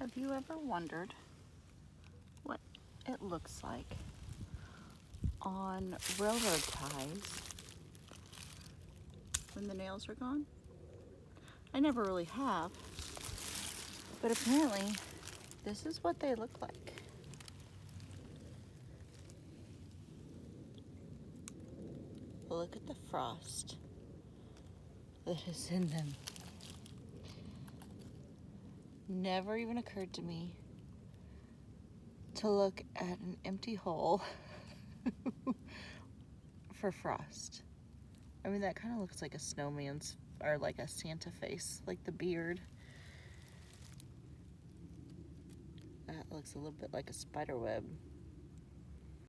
Have you ever wondered what it looks like on railroad ties when the nails are gone? I never really have, but apparently this is what they look like. Look at the frost that is in them. Never even occurred to me to look at an empty hole for frost. I mean, that kind of looks like a snowman's, or like a Santa face, like the beard. That looks a little bit like a spider web.